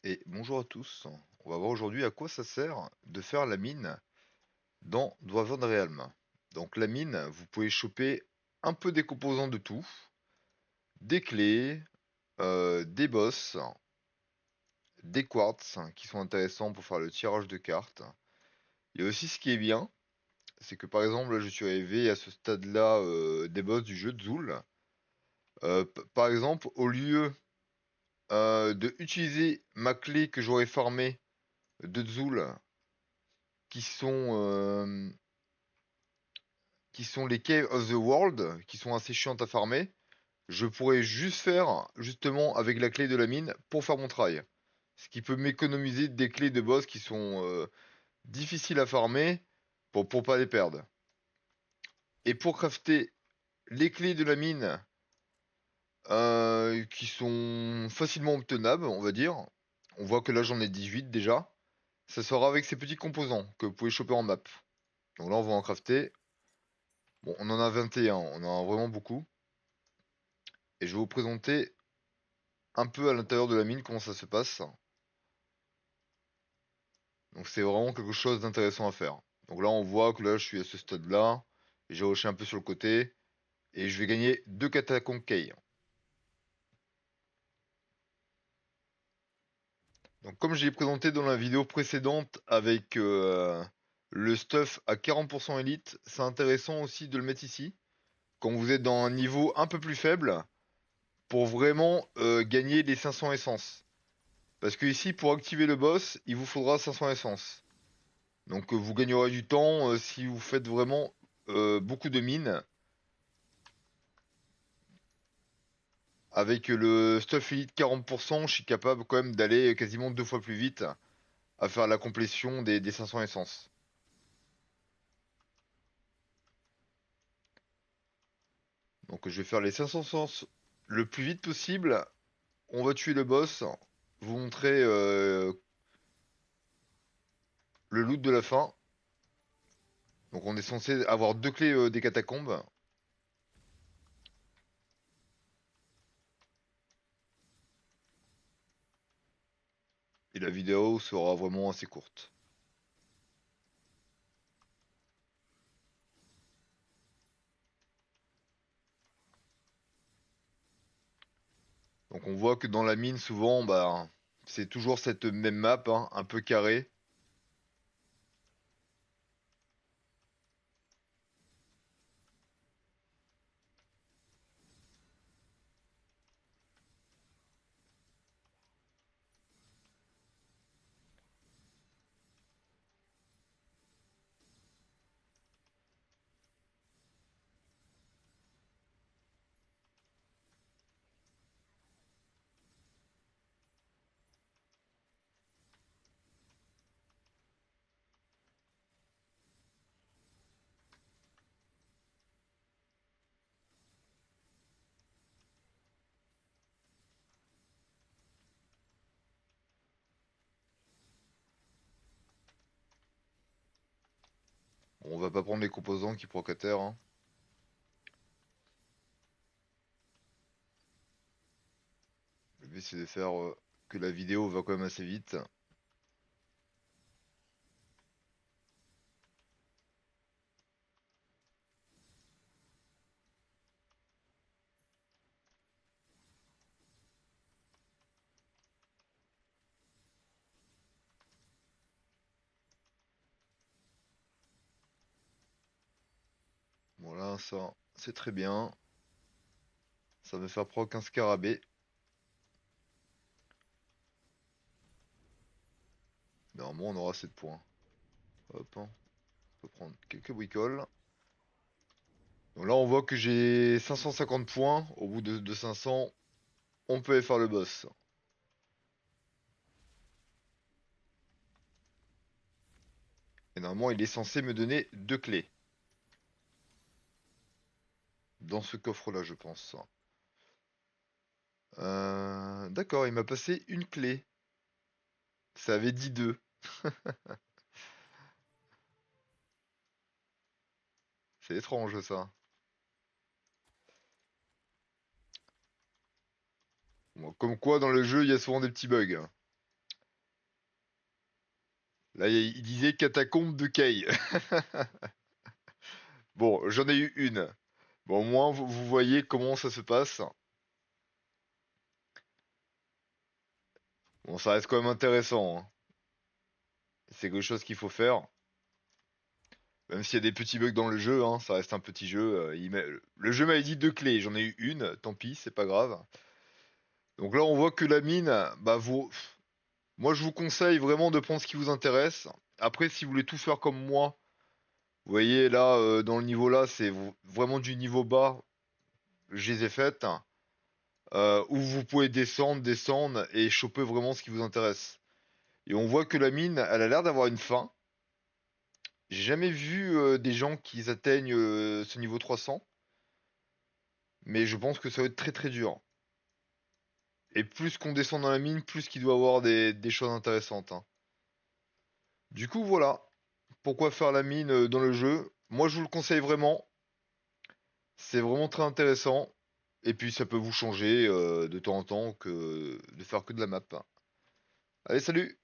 Et bonjour à tous. On va voir aujourd'hui à quoi ça sert de faire la mine dans Dwarven Realm. Donc la mine, vous pouvez choper un peu des composants de tout, des clés, des boss, des quartz qui sont intéressants pour faire le tirage de cartes. Et aussi ce qui est bien, c'est que par exemple là, je suis arrivé à ce stade-là des boss du jeu de Zul. Par exemple, au lieu de utiliser ma clé que j'aurais farmée de Zul, qui sont les Caves of the World, qui sont assez chiantes à farmer, je pourrais juste faire, justement, avec la clé de la mine, pour faire mon travail. Ce qui peut m'économiser des clés de boss qui sont difficiles à farmer, pour pas les perdre. Et pour crafter les clés de la mine, qui sont facilement obtenables, on va dire, on voit que là j'en ai 18 déjà, ça sera avec ces petits composants que vous pouvez choper en map. Donc là on va en crafter. Bon, on en a 21, on en a vraiment beaucoup. Et je vais vous présenter un peu à l'intérieur de la mine comment ça se passe. Donc c'est vraiment quelque chose d'intéressant à faire. Donc là on voit que là je suis à ce stade-là. Et j'ai rushé un peu sur le côté. Et je vais gagner 2 catacombes Key. Donc comme j'ai présenté dans la vidéo précédente avec le stuff à 40% élite, c'est intéressant aussi de le mettre ici. Quand vous êtes dans un niveau un peu plus faible, pour vraiment gagner les 500 essences. Parce que ici, pour activer le boss, il vous faudra 500 essences. Donc vous gagnerez du temps si vous faites vraiment beaucoup de mines. Avec le stuff elite 40%, je suis capable quand même d'aller quasiment 2 fois plus vite à faire la complétion des 500 essences. Donc je vais faire les 500 essences le plus vite possible. On va tuer le boss. Vous montrer le loot de la fin. Donc on est censé avoir 2 clés des catacombes. Et la vidéo sera vraiment assez courte. Donc on voit que dans la mine, souvent, bah, c'est toujours cette même map, hein, un peu carrée. Bon, on va pas prendre les composants qui proc à terre, hein. Le but c'est de faire que la vidéo va quand même assez vite. Voilà, ça, c'est très bien. Ça va faire proc un scarabée. Normalement, on aura 7 points. Hop, hein. On peut prendre quelques bricoles. Donc là, on voit que j'ai 550 points. Au bout de 500, on peut aller faire le boss. Et normalement, il est censé me donner 2 clés. Dans ce coffre-là, je pense. D'accord, il m'a passé une clé. Ça avait dit 2. C'est étrange, ça. Bon, comme quoi, dans le jeu, il y a souvent des petits bugs. Là, il disait catacombe de Kay. Bon, j'en ai eu une. Bon, au moins, vous voyez comment ça se passe. Bon, ça reste quand même intéressant, hein. C'est quelque chose qu'il faut faire. Même s'il y a des petits bugs dans le jeu, hein, ça reste un petit jeu. Le jeu m'avait dit deux clés, j'en ai eu une, tant pis, c'est pas grave. Donc là, on voit que la mine, bah moi je vous conseille vraiment de prendre ce qui vous intéresse. Après, si vous voulez tout faire comme moi, vous voyez là, dans le niveau là, c'est vraiment du niveau bas, je les ai faites. Où vous pouvez descendre, descendre et choper vraiment ce qui vous intéresse. Et on voit que la mine, elle a l'air d'avoir une fin. J'ai jamais vu des gens qui atteignent ce niveau 300, mais je pense que ça va être très très dur. Et plus qu'on descend dans la mine, plus qu'il doit y avoir des choses intéressantes, hein. Du coup, voilà. Pourquoi faire la mine dans le jeu? Moi, je vous le conseille vraiment. C'est vraiment très intéressant. Et puis, ça peut vous changer de temps en temps que de faire que de la map. Allez, salut!